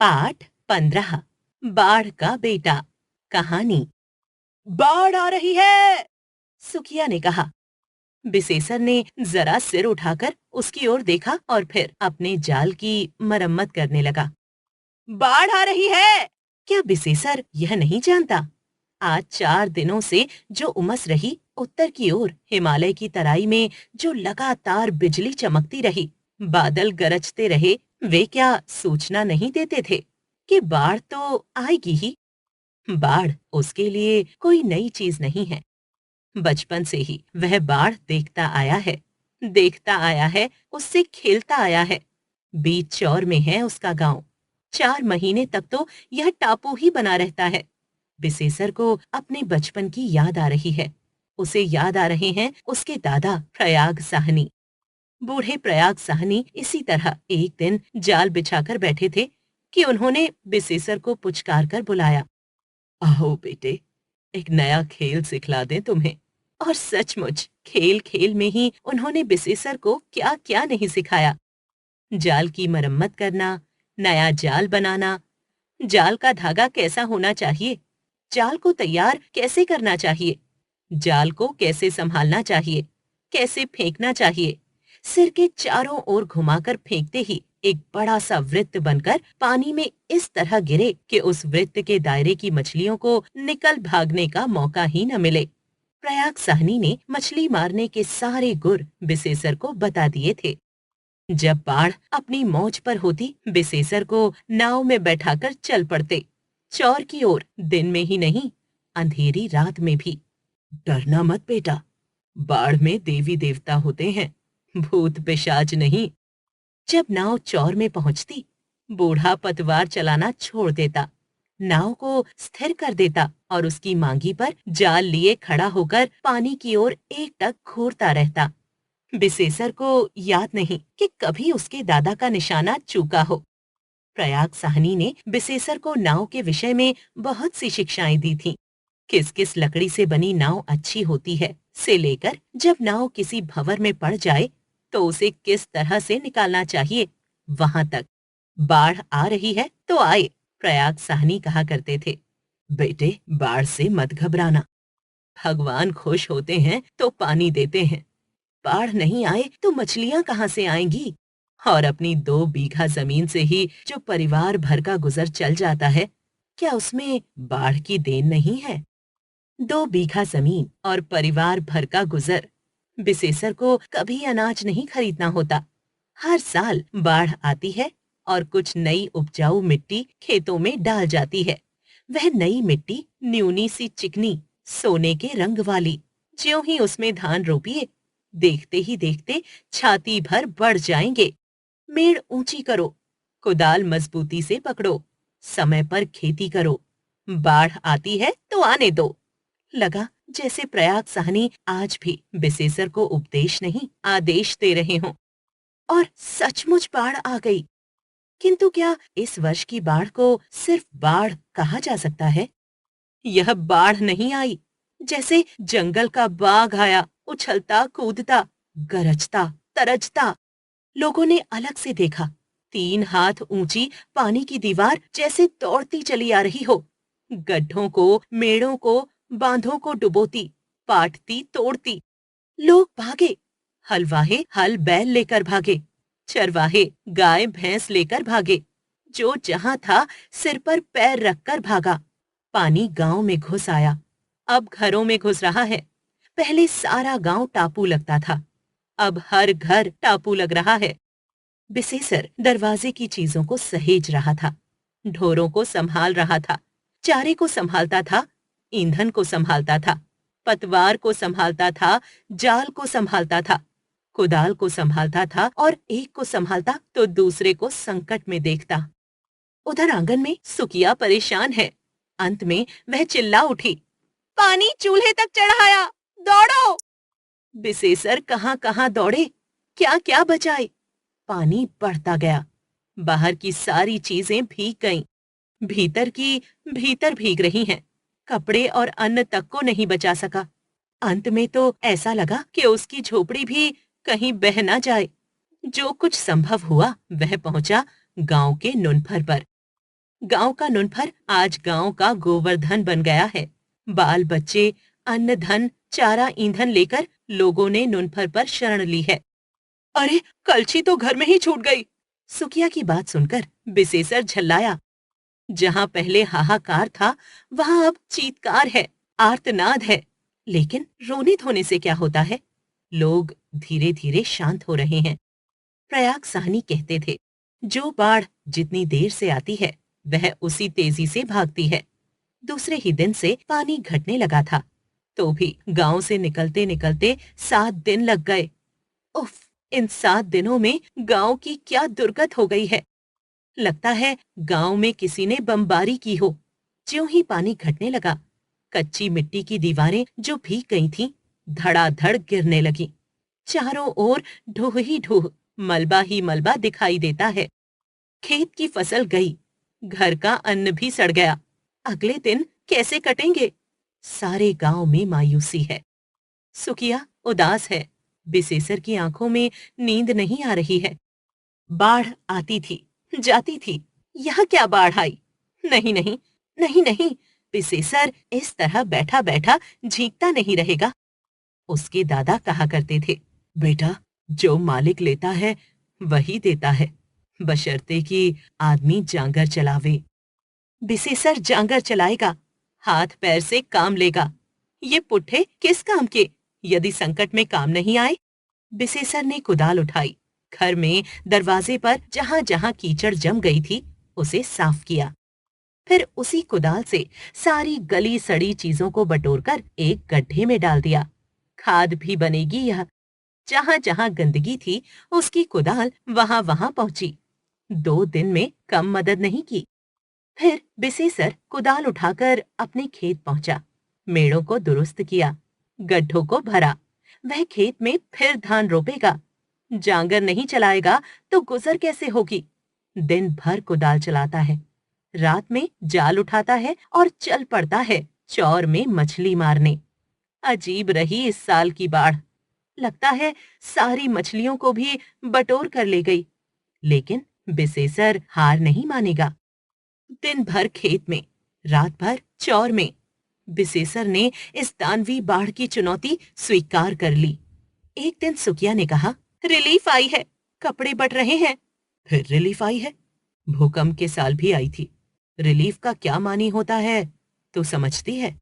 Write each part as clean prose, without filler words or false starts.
पाठ 15। बाढ़ का बेटा। कहानी। बाढ़ आ रही है, सुखिया ने कहा। बिसेसर ने जरा सिर उठाकर उसकी ओर देखा और फिर अपने जाल की मरम्मत करने लगा। बाढ़ आ रही है। क्या बिसेसर यह नहीं जानता? आज 4 दिनों से जो उमस रही, उत्तर की ओर हिमालय की तराई में जो लगातार बिजली चमकती रही, बादल गरजते रहे, वे क्या सूचना नहीं देते थे कि बाढ़ तो आएगी ही। बाढ़ उसके लिए कोई नई चीज नहीं है। बचपन से ही वह बाढ़ देखता आया है, उससे खेलता आया है। बीच चौर में है उसका गांव। 4 महीने तक तो यह टापू ही बना रहता है। बिसेसर को अपने बचपन की याद आ रही है। उसे याद आ रहे हैं उसके दादा प्रयाग साहनी। बूढ़े प्रयाग साहनी इसी तरह एक दिन जाल बिछाकर बैठे थे कि उन्होंने बिसेसर को पुचकार कर बुलाया। आओ बेटे, एक नया खेल सिखला दें तुम्हें। और सचमुच खेल खेल में ही उन्होंने बिसेसर को क्या क्या नहीं सिखाया। जाल की मरम्मत करना, नया जाल बनाना, जाल का धागा कैसा होना चाहिए, जाल को तैयार कैसे करना चाहिए, जाल को कैसे संभालना चाहिए, कैसे फेंकना चाहिए। सिर के चारों ओर घुमाकर फेंकते ही एक बड़ा सा वृत्त बनकर पानी में इस तरह गिरे कि उस वृत्त के दायरे की मछलियों को निकल भागने का मौका ही न मिले। प्रयाग साहनी ने मछली मारने के सारे गुर बिसेसर को बता दिए थे। जब बाढ़ अपनी मौज पर होती, बिसेसर को नाव में बैठाकर चल पड़ते, चौर की ओर, दिन में ही नहीं, अंधेरी रात में भी। डरना मत बेटा, बाढ़ में देवी देवता होते हैं, भूत पिशाच नहीं। जब नाव चौर में पहुंचती, बूढ़ा पतवार चलाना छोड़ देता, नाव को स्थिर कर देता और उसकी मांगी पर जाल लिए खड़ा होकर पानी की ओर एकटक घूरता रहता। बिसेसर को याद नहीं कि कभी उसके दादा का निशाना चूका हो। प्रयाग साहनी ने बिसेसर को नाव के विषय में बहुत सी शिक्षाएं दी थीं। किस किस लकड़ी से बनी नाव अच्छी होती है से लेकर जब नाव किसी भंवर में पड़ जाए तो उसे किस तरह से निकालना चाहिए, वहां तक। बाढ़ आ रही है तो आए, प्रयाग साहनी कहा करते थे। बेटे, बाढ़ से मत घबराना। भगवान खुश होते हैं तो पानी देते हैं। बाढ़ नहीं आए तो मछलियां कहाँ से आएंगी? और अपनी 2 बीघा जमीन से ही जो परिवार भर का गुजर चल जाता है, क्या उसमें बाढ़ की देन नहीं है? 2 बीघा जमीन और परिवार भर का गुजर। बिसेसर को कभी अनाज नहीं खरीदना होता। हर साल बाढ़ आती है और कुछ नई उपजाऊ मिट्टी खेतों में डाल जाती है। वह नई मिट्टी न्यूनी सी चिकनी, सोने के रंग वाली। ज्यों ही उसमें धान रोपिए, देखते ही देखते छाती भर बढ़ जाएंगे। मेड़ ऊंची करो, कुदाल मजबूती से पकड़ो, समय पर खेती करो। बाढ़ आती है तो आने दो। लगा जैसे प्रयाग साहनी आज भी बिसेसर को उपदेश नहीं, आदेश दे रहे हों। और सचमुच बाढ़ आ गई। किंतु क्या इस वर्ष की बाढ़ को सिर्फ बाढ़ कहा जा सकता है? यह बाढ़ नहीं आई, जैसे जंगल का बाघ आया, उछलता कूदता, गरजता तरजता। लोगों ने अलग से देखा, 3 हाथ ऊंची पानी की दीवार जैसे दौड़ती चली आ रही हो, गड्ढों को, मेड़ों को, बांधों को डुबोती, पाटती तोड़ती। लोग भागे, हलवाहे हल बैल लेकर भागे, चरवाहे गाय भैंस लेकर भागे। जो जहां था सिर पर पैर रखकर भागा। पानी गांव में घुस आया, अब घरों में घुस रहा है। पहले सारा गांव टापू लगता था, अब हर घर टापू लग रहा है। बिसेसर दरवाजे की चीजों को सहेज रहा था, ढोरों को संभाल रहा था, चारे को संभालता था, ईंधन को संभालता था, पतवार को संभालता था, जाल को संभालता था, कुदाल को संभालता था और एक को संभालता तो दूसरे को संकट में देखता। उधर आंगन में सुकिया परेशान है। अंत में वह चिल्ला उठी, पानी चूल्हे तक चढ़ाया, दौड़ो। बिसेसर कहां कहां दौड़े, क्या क्या बचाए। पानी बढ़ता गया, बाहर की सारी चीजें भीग गईं, भीतर की भीतर भीग रही हैं। कपड़े और अन्न तक को नहीं बचा सका। अंत में तो ऐसा लगा कि उसकी झोपड़ी भी कहीं बह ना जाए। जो कुछ संभव हुआ वह पहुंचा गांव के नुनफर पर। गांव का नुनफर आज गांव का गोवर्धन बन गया है। बाल बच्चे, अन्न धन, चारा ईंधन लेकर लोगों ने नुनफर पर शरण ली है। अरे, कलछी तो घर में ही छूट गई। सुखिया की बात सुनकर बिसेसर झल्लाया। जहां पहले हाहाकार था, वहां अब चीत्कार है, आर्तनाद है। लेकिन रोने धोने से क्या होता है? लोग धीरे धीरे शांत हो रहे हैं। प्रयाग साहनी कहते थे, जो बाढ़ जितनी देर से आती है, वह उसी तेजी से भागती है। दूसरे ही दिन से पानी घटने लगा था, तो भी गांव से निकलते निकलते 7 दिन लग गए। उफ, इन 7 दिनों में गांव की क्या दुर्गत हो गई है। लगता है गांव में किसी ने बमबारी की हो। ज्यों ही पानी घटने लगा, कच्ची मिट्टी की दीवारें जो भीग गई थीं, धड़ाधड़ गिरने लगीं। चारों ओर ढूह ही ढूह, मलबा ही मलबा दिखाई देता है। खेत की फसल गई, घर का अन्न भी सड़ गया। अगले दिन कैसे कटेंगे? सारे गांव में मायूसी है। सुखिया उदास है। बिसेसर की आंखों में नींद नहीं आ रही है। बाढ़ आती थी, जाती थी। यह क्या बाढ़ आई? नहीं नहीं, नहीं नहीं, बिसेसर इस तरह बैठा बैठा झींकता नहीं रहेगा। उसके दादा कहा करते थे, बेटा, जो मालिक लेता है वही देता है, बशर्ते कि आदमी जांगर चलावे। बिसेसर जांगर चलाएगा, हाथ पैर से काम लेगा। ये पुट्ठे किस काम के, यदि संकट में काम नहीं आए? बिसेसर ने कुदाल उठाई, घर में दरवाजे पर जहां जहां कीचड़ जम गई थी, उसे साफ किया। फिर उसी कुदाल से सारी गली सड़ी चीजों को बटोरकर एक गड्ढे में डाल दिया। खाद भी बनेगी यह। जहां जहां गंदगी थी, उसकी कुदाल वहां वहां पहुंची। 2 दिन में कम मदद नहीं की। फिर बिसेसर कुदाल उठाकर अपने खेत पहुंचा, मेड़ों को दुरुस्त किया, गड्ढों को भरा। वह खेत में फिर धान रोपेगा। जांगर नहीं चलाएगा तो गुजर कैसे होगी? दिन भर कुदाल चलाता है, रात में जाल उठाता है और चल पड़ता है चौर में मछली मारने। अजीब रही इस साल की बाढ़। लगता है सारी मछलियों को भी बटोर कर ले गई। लेकिन बिसेसर हार नहीं मानेगा। दिन भर खेत में, रात भर चौर में। बिसेसर ने इस दानवी बाढ़ की चुनौती स्वीकार कर ली। एक दिन सुखिया ने कहा, रिलीफ आई है, कपड़े बट रहे हैं। फिर रिलीफ आई है? भूकंप के साल भी आई थी। रिलीफ का क्या मानी होता है, तो समझती है?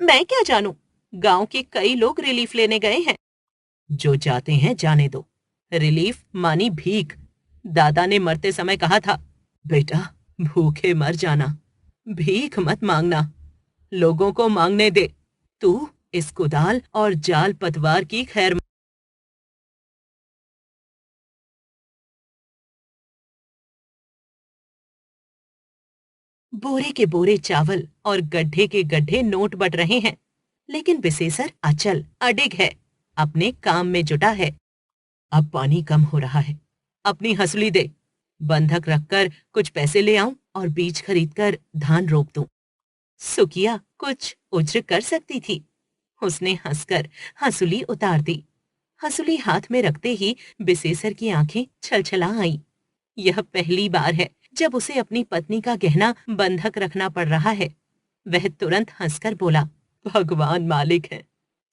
मैं क्या जानूं, गांव के कई लोग रिलीफ लेने गए हैं। जो जाते हैं जाने दो। रिलीफ मानी भीख। दादा ने मरते समय कहा था, बेटा, भूखे मर जाना, भीख मत मांगना, लोगों को मांगने दे। तू इस कुदाल और जाल पतवार की खैर। बोरे के बोरे चावल और गड्ढे के गड्ढे नोट बट रहे हैं, लेकिन बिसेसर अचल अडिग है, अपने काम में जुटा है। अब पानी कम हो रहा है, अपनी हंसुली दे, बंधक रखकर कुछ पैसे ले आऊं और बीज खरीदकर धान रोप दूं। सुखिया कुछ उज्र कर सकती थी। उसने हंसकर हंसुली उतार दी। हंसुली हाथ में रखते ही बिसेसर की आंखें छलछला आईं। यह पहली बार है जब उसे अपनी पत्नी का गहना बंधक रखना पड़ रहा है। वह तुरंत हंसकर बोला, भगवान मालिक है।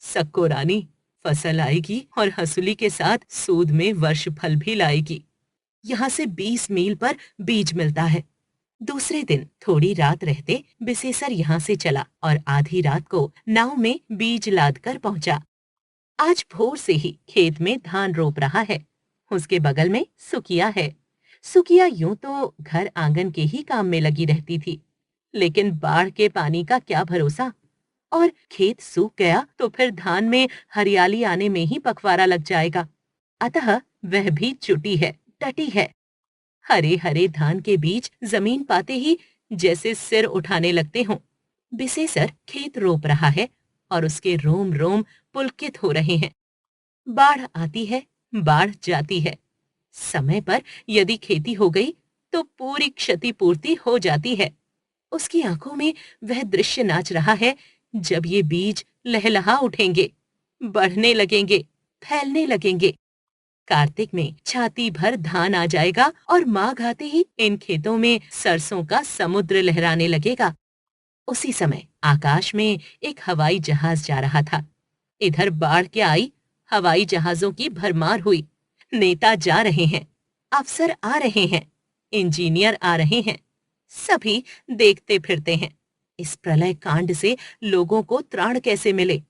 सक्को रानी, फसल आएगी और हंसुली के साथ सूद में वर्ष फल भी लाएगी। यहाँ से 20 मील पर बीज मिलता है। दूसरे दिन थोड़ी रात रहते बिसेसर यहाँ से चला और आधी रात को नाव में बीज लाद कर पहुंचा। आज भोर से ही खेत में धान रोप रहा है। उसके बगल में सुखिया है। सुखिया यूं तो घर आंगन के ही काम में लगी रहती थी, लेकिन बाढ़ के पानी का क्या भरोसा, और खेत सूख गया तो फिर धान में हरियाली आने में ही पखवाड़ा लग जाएगा। अतः वह भी चुटी है, टटी है। हरे हरे धान के बीज जमीन पाते ही जैसे सिर उठाने लगते हों। बिसेसर खेत रोप रहा है और उसके रोम रोम पुलकित हो रहे हैं। बाढ़ आती है, बाढ़ जाती है। समय पर यदि खेती हो गई तो पूरी क्षतिपूर्ति हो जाती है। उसकी आंखों में वह दृश्य नाच रहा है जब ये बीज लहलहा उठेंगे, बढ़ने लगेंगे, फैलने लगेंगे। कार्तिक में छाती भर धान आ जाएगा और माघ आते ही इन खेतों में सरसों का समुद्र लहराने लगेगा। उसी समय आकाश में एक हवाई जहाज जा रहा था। इधर बाढ़ क्या आई, हवाई जहाजों की भरमार हुई। नेता जा रहे हैं, अफसर आ रहे हैं, इंजीनियर आ रहे हैं, सभी देखते फिरते हैं। इस प्रलय कांड से लोगों को त्राण कैसे मिले?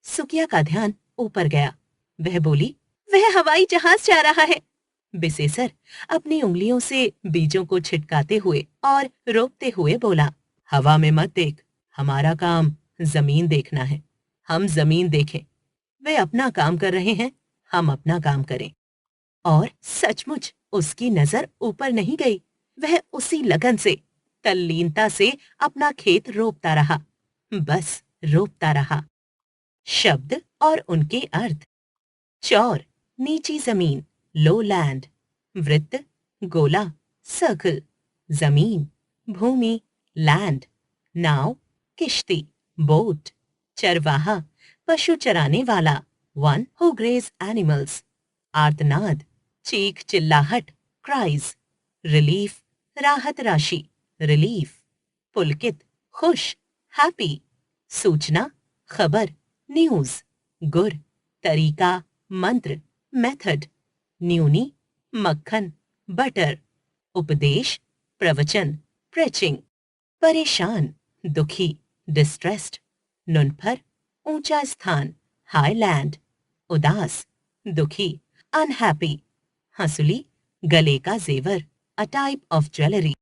सुकिया का ध्यान ऊपर गया। वह बोली, वह हवाई जहाज जा रहा है। बिसेसर अपनी उंगलियों से बीजों को छिटकाते हुए और रोकते हुए बोला, हवा में मत देख, हमारा काम जमीन देखना है। हम जमीन देखें। वे अपना काम कर रहे हैं, हम अपना काम करें। और सचमुच उसकी नजर ऊपर नहीं गई। वह उसी लगन से, तल्लीनता से अपना खेत रोपता रहा। बस रोपता रहा। शब्द और उनके अर्थ। चौर, नीची जमीन, लो लैंड। वृत्त, गोला, सर्कल। जमीन, भूमि, लैंड। नाव, किश्ती, बोट। चरवाहा, पशु चराने वाला, वन हु ग्रेज एनिमल्स। आर्तनाद, चीख चिल्लाहट, क्राइज। रिलीफ, राहत राशि, रिलीफ। पुलकित, खुश, हैप्पी। सूचना, खबर, न्यूज। गुर, तरीका, मंत्र, मेथड। न्यूनी, मक्खन, बटर। उपदेश, प्रवचन, प्रेचिंग। परेशान, दुखी, डिस्ट्रेस्ड। नुनफर, ऊंचा स्थान, हाईलैंड। उदास, दुखी, अनहैप्पी। हंसुली, गले का जेवर, अ टाइप ऑफ ज्वेलरी।